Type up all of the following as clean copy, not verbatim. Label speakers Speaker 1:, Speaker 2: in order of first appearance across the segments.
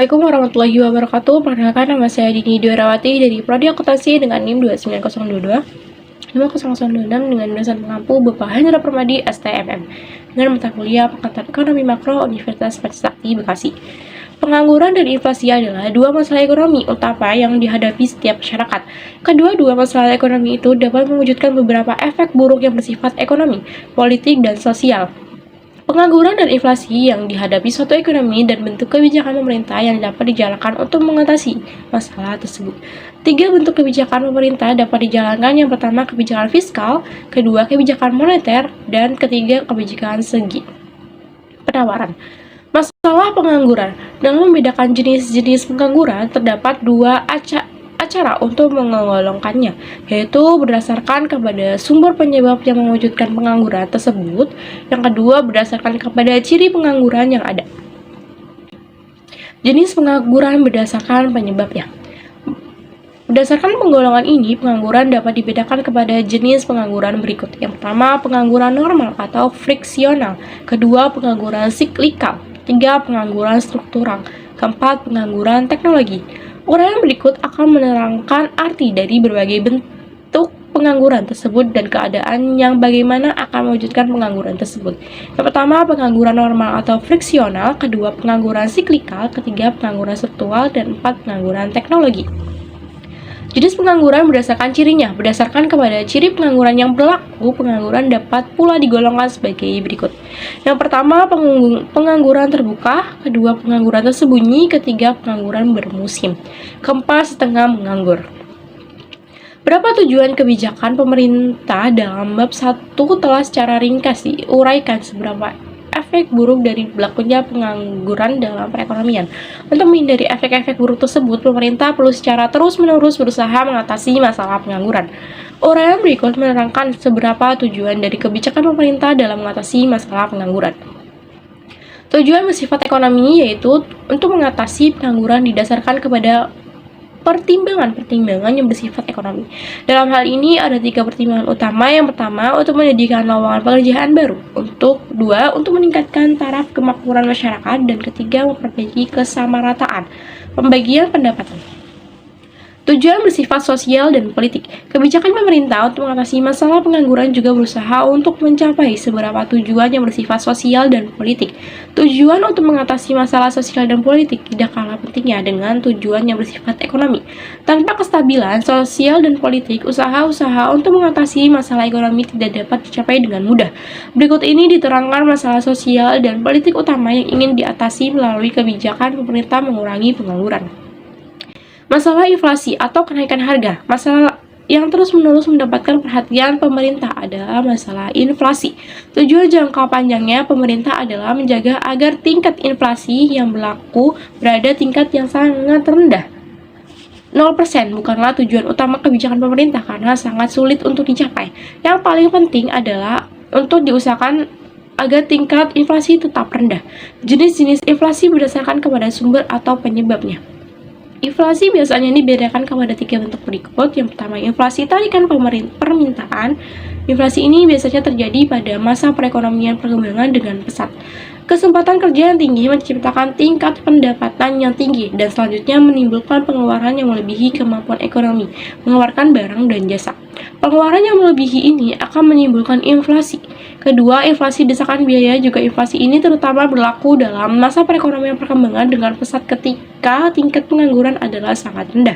Speaker 1: Assalamualaikum warahmatullahi wabarakatuh. Perkenalkan, nama saya Dini Dwirawati dari Prodi Akuntansi dengan NIM 29022 50026 dengan jurusan pengampu Bapak Hendra Permadi STMM dengan mata kuliah Pengantar Ekonomi Makro Universitas Trisakti Bekasi. Pengangguran dan inflasi adalah dua masalah ekonomi utama yang dihadapi setiap masyarakat. Kedua-dua masalah ekonomi itu dapat mewujudkan beberapa efek buruk yang bersifat ekonomi, politik, dan sosial. Pengangguran dan inflasi yang dihadapi suatu ekonomi dan bentuk kebijakan pemerintah yang dapat dijalankan untuk mengatasi masalah tersebut. 3 bentuk kebijakan pemerintah dapat dijalankan. Yang pertama, kebijakan fiskal, kedua, kebijakan moneter, dan ketiga, kebijakan segi penawaran. Masalah pengangguran. Dalam membedakan jenis-jenis pengangguran, terdapat dua cara untuk menggolongkannya, yaitu berdasarkan kepada sumber penyebab yang mewujudkan pengangguran tersebut. Yang kedua, berdasarkan kepada ciri pengangguran yang ada. Jenis pengangguran berdasarkan penyebabnya. Berdasarkan penggolongan ini, pengangguran dapat dibedakan kepada jenis pengangguran berikut. Yang pertama, pengangguran normal atau friksional. Kedua, pengangguran siklikal. Tiga, pengangguran struktural. Keempat, pengangguran teknologi. Uraian berikut akan menerangkan arti dari berbagai bentuk pengangguran tersebut dan keadaan yang bagaimana akan mewujudkan pengangguran tersebut. Yang pertama, pengangguran normal atau friksional, kedua, pengangguran siklikal, ketiga, pengangguran struktural, dan empat, pengangguran teknologi. Jenis pengangguran berdasarkan cirinya. Berdasarkan kepada ciri pengangguran yang berlaku, pengangguran dapat pula digolongkan sebagai berikut. Yang pertama, pengangguran terbuka, kedua, pengangguran tersembunyi, ketiga, pengangguran bermusim, keempat, setengah menganggur. Berapa tujuan kebijakan pemerintah dalam bab 1 telah secara ringkas diuraikan. Seberapa efek buruk dari berlakunya pengangguran dalam perekonomian. Untuk menghindari efek-efek buruk tersebut, pemerintah perlu secara terus-menerus berusaha mengatasi masalah pengangguran. Uraian berikut menerangkan seberapa tujuan dari kebijakan pemerintah dalam mengatasi masalah pengangguran. Tujuan bersifat ekonomi yaitu untuk mengatasi pengangguran didasarkan kepada pertimbangan-pertimbangan yang bersifat ekonomi. Dalam hal ini ada 3 pertimbangan utama. Yang pertama, untuk menyediakan lowongan pekerjaan baru. Kedua, untuk meningkatkan taraf kemakmuran masyarakat. Dan ketiga, memperbaiki kesamarataan pembagian pendapatan. Tujuan bersifat sosial dan politik. Kebijakan pemerintah untuk mengatasi masalah pengangguran juga berusaha untuk mencapai seberapa tujuan yang bersifat sosial dan politik. Tujuan untuk mengatasi masalah sosial dan politik tidak kalah pentingnya dengan tujuan yang bersifat ekonomi. Tanpa kestabilan sosial dan politik, usaha-usaha untuk mengatasi masalah ekonomi tidak dapat dicapai dengan mudah. Berikut ini diterangkan masalah sosial dan politik utama yang ingin diatasi melalui kebijakan pemerintah mengurangi pengangguran. Masalah inflasi atau kenaikan harga. Masalah yang terus-menerus mendapatkan perhatian pemerintah adalah masalah inflasi. Tujuan jangka panjangnya pemerintah adalah menjaga agar tingkat inflasi yang berlaku berada tingkat yang sangat rendah. 0% bukanlah tujuan utama kebijakan pemerintah karena sangat sulit untuk dicapai. Yang paling penting adalah untuk diusahakan agar tingkat inflasi tetap rendah. Jenis-jenis inflasi berdasarkan kepada sumber atau penyebabnya. Inflasi biasanya dibedakan kepada 3 bentuk berikut. Yang pertama, inflasi tarikan permintaan. Inflasi ini biasanya terjadi pada masa perekonomian perkembangan dengan pesat. Kesempatan kerja yang tinggi menciptakan tingkat pendapatan yang tinggi dan selanjutnya menimbulkan pengeluaran yang melebihi kemampuan ekonomi, mengeluarkan barang dan jasa. Pengeluaran yang melebihi ini akan menimbulkan inflasi. Kedua, inflasi desakan biaya. Juga inflasi ini terutama berlaku dalam masa perekonomian perkembangan dengan pesat ketika tingkat pengangguran adalah sangat rendah.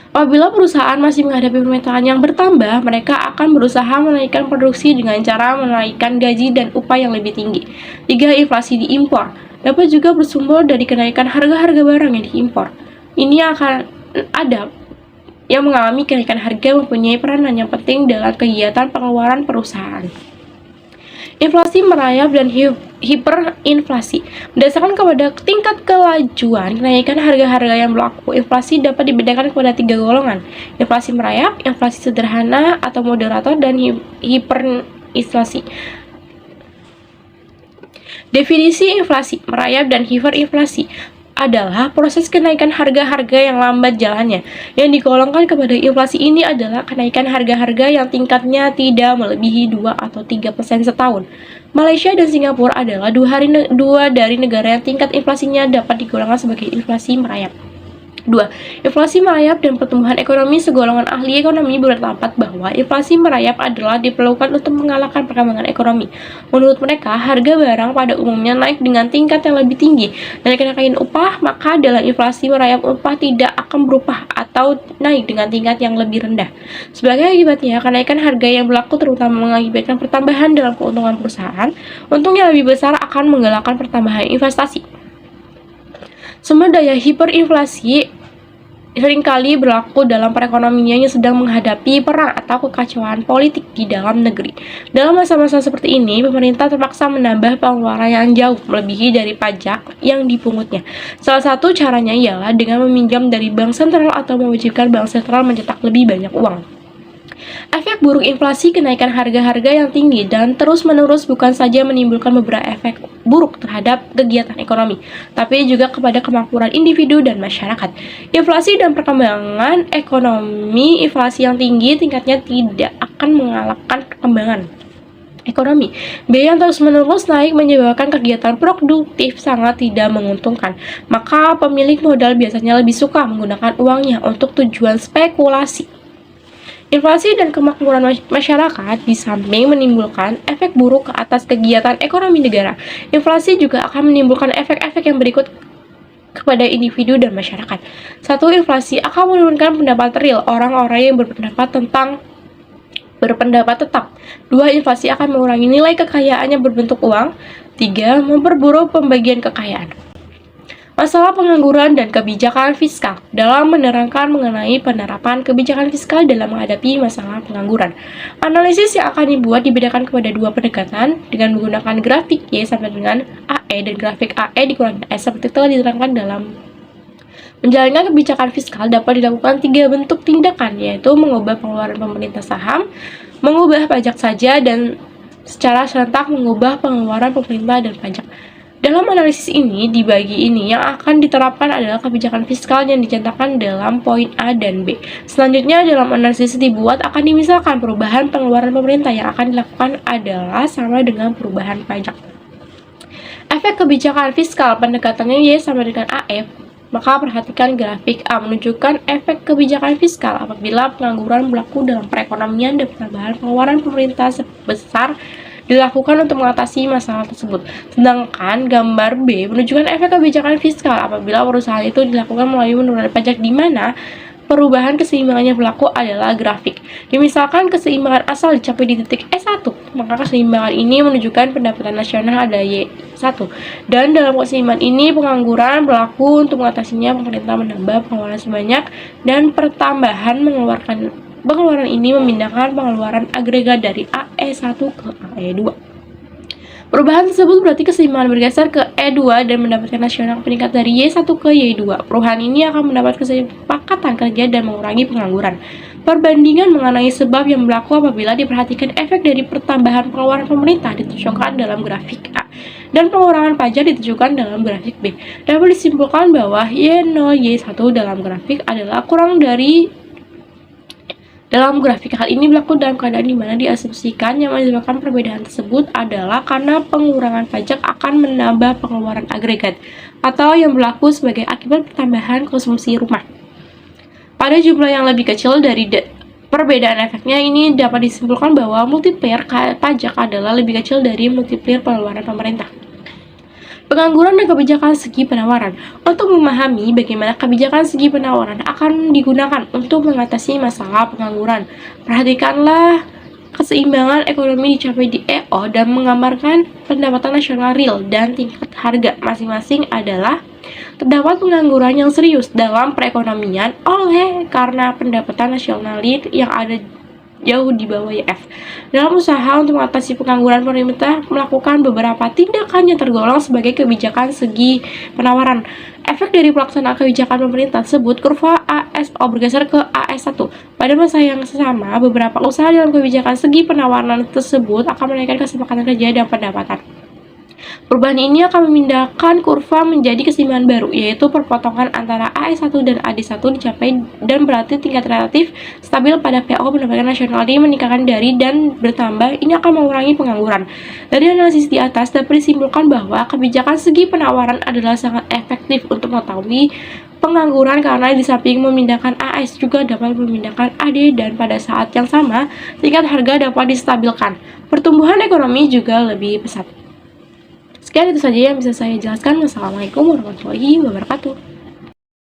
Speaker 1: Apabila perusahaan masih menghadapi permintaan yang bertambah, mereka akan berusaha menaikkan produksi dengan cara menaikkan gaji dan upah yang lebih tinggi. 3. Inflasi diimpor dapat juga bersumber dari kenaikan harga-harga barang yang diimpor. Ini akan ada yang mengalami kenaikan harga mempunyai peranan yang penting dalam kegiatan pengeluaran perusahaan. Inflasi merayap dan hiperinflasi. Berdasarkan kepada tingkat kelajuan kenaikan harga-harga yang berlaku, inflasi dapat dibedakan kepada 3 golongan. Inflasi merayap, inflasi sederhana atau moderator, dan hiperinflasi. Definisi inflasi merayap dan hiperinflasi adalah proses kenaikan harga-harga yang lambat jalannya. Yang digolongkan kepada inflasi ini adalah kenaikan harga-harga yang tingkatnya tidak melebihi 2 atau 3% setahun. Malaysia dan Singapura adalah dua dari negara yang tingkat inflasinya dapat digolongkan sebagai inflasi merayap. 2. Inflasi merayap dan pertumbuhan ekonomi. Segolongan ahli ekonomi berpendapat bahwa inflasi merayap adalah diperlukan untuk mengalahkan perkembangan ekonomi. Menurut mereka, harga barang pada umumnya naik dengan tingkat yang lebih tinggi dan kenaikan upah, maka dalam inflasi merayap upah tidak akan berubah atau naik dengan tingkat yang lebih rendah. Sebagai akibatnya, kenaikan harga yang berlaku terutama mengakibatkan pertambahan dalam keuntungan perusahaan. Untung yang lebih besar akan menggalakkan pertambahan investasi. Sumber daya hiperinflasi seringkali berlaku dalam perekonomian yang sedang menghadapi perang atau kekacauan politik di dalam negeri. Dalam masa-masa seperti ini, pemerintah terpaksa menambah pengeluaran yang jauh melebihi dari pajak yang dipungutnya. Salah satu caranya ialah dengan meminjam dari bank sentral atau mewajibkan bank sentral mencetak lebih banyak uang. Efek buruk inflasi, kenaikan harga-harga yang tinggi dan terus-menerus bukan saja menimbulkan beberapa efek buruk terhadap kegiatan ekonomi, tapi juga kepada kemampuan individu dan masyarakat. Inflasi dan perkembangan ekonomi. Inflasi yang tinggi tingkatnya tidak akan mengalahkan perkembangan ekonomi. Biaya yang terus-menerus naik menyebabkan kegiatan produktif sangat tidak menguntungkan. Maka pemilik modal biasanya lebih suka menggunakan uangnya untuk tujuan spekulasi. Inflasi dan kemakmuran masyarakat di samping menimbulkan efek buruk ke atas kegiatan ekonomi negara, inflasi juga akan menimbulkan efek-efek yang berikut kepada individu dan masyarakat. 1. Inflasi akan menurunkan pendapat real orang-orang yang berpendapat tetap. 2. Inflasi akan mengurangi nilai kekayaan yang berbentuk uang. 3. Memperburuk pembagian kekayaan. Masalah pengangguran dan kebijakan fiskal. Dalam menerangkan mengenai penerapan kebijakan fiskal dalam menghadapi masalah pengangguran, analisis yang akan dibuat dibedakan kepada dua pendekatan dengan menggunakan grafik Y sampai dengan AE dan grafik AE dikurangi S seperti telah diterangkan dalam. Menjalankan kebijakan fiskal dapat dilakukan 3 bentuk tindakan, yaitu mengubah pengeluaran pemerintah saham, mengubah pajak saja, dan secara serentak mengubah pengeluaran pemerintah dan pajak. Dalam analisis ini, di bagi ini yang akan diterapkan adalah kebijakan fiskal yang dicantumkan dalam poin A dan B. Selanjutnya, dalam analisis dibuat akan dimisalkan perubahan pengeluaran pemerintah yang akan dilakukan adalah sama dengan perubahan pajak. Efek kebijakan fiskal, pendekatannya Y sama dengan AF. Maka perhatikan grafik A menunjukkan efek kebijakan fiskal apabila pengangguran berlaku dalam perekonomian dan penambahan pengeluaran pemerintah sebesar dilakukan untuk mengatasi masalah tersebut. Sedangkan gambar B menunjukkan efek kebijakan fiskal apabila perusahaan itu dilakukan melalui penurunan pajak, di mana perubahan keseimbangannya berlaku adalah grafik. Misalkan keseimbangan asal dicapai di titik S1, maka keseimbangan ini menunjukkan pendapatan nasional ada Y1. Dan dalam keseimbangan ini pengangguran berlaku. Untuk mengatasinya, pemerintah menambah pengeluaran sebanyak dan pertambahan pengeluaran ini memindahkan pengeluaran agregat dari AE1 ke AE2. Perubahan tersebut berarti keseimbangan bergeser ke E2 dan mendapatkan nasional peningkat dari Y1 ke Y2. Perubahan ini akan mendapat kesepakatan kerja dan mengurangi pengangguran. Perbandingan mengenai sebab yang berlaku apabila diperhatikan efek dari pertambahan pengeluaran pemerintah ditunjukkan dalam grafik A dan pengurangan pajak ditunjukkan dalam grafik B. Dapat disimpulkan bahwa Y0, Y1 dalam grafik adalah kurang dari dalam grafik. Hal ini berlaku dalam keadaan di mana diasumsikan yang menyebabkan perbedaan tersebut adalah karena pengurangan pajak akan menambah pengeluaran agregat atau yang berlaku sebagai akibat pertambahan konsumsi rumah. Pada jumlah yang lebih kecil dari perbedaan efeknya ini dapat disimpulkan bahwa multiplier pajak adalah lebih kecil dari multiplier pengeluaran pemerintah. Pengangguran dan kebijakan segi penawaran. Untuk memahami bagaimana kebijakan segi penawaran akan digunakan untuk mengatasi masalah pengangguran, perhatikanlah keseimbangan ekonomi dicapai di EO dan menggambarkan pendapatan nasional real dan tingkat harga masing-masing adalah terdapat pengangguran yang serius dalam perekonomian oleh karena pendapatan nasional real yang ada jauh di bawah YF. Dalam usaha untuk mengatasi pengangguran, pemerintah melakukan beberapa tindakan yang tergolong sebagai kebijakan segi penawaran. Efek dari pelaksanaan kebijakan pemerintah tersebut, kurva ASO bergeser ke AS1. Pada masa yang sama, beberapa usaha dalam kebijakan segi penawaran tersebut akan menaikkan kesepakatan kerja dan pendapatan. Perubahan ini akan memindahkan kurva menjadi keseimbangan baru, yaitu perpotongan antara AS1 dan AD1 dicapai dan berarti tingkat relatif stabil pada PO pendapatan nasional meningkatkan dari dan bertambah. Ini akan mengurangi pengangguran. Dari analisis di atas dapat disimpulkan bahwa kebijakan segi penawaran adalah sangat efektif untuk mengetahui pengangguran karena di samping memindahkan AS juga dapat memindahkan AD dan pada saat yang sama tingkat harga dapat distabilkan. Pertumbuhan ekonomi juga lebih pesat. Sekian itu saja yang bisa saya jelaskan. Wassalamualaikum warahmatullahi wabarakatuh.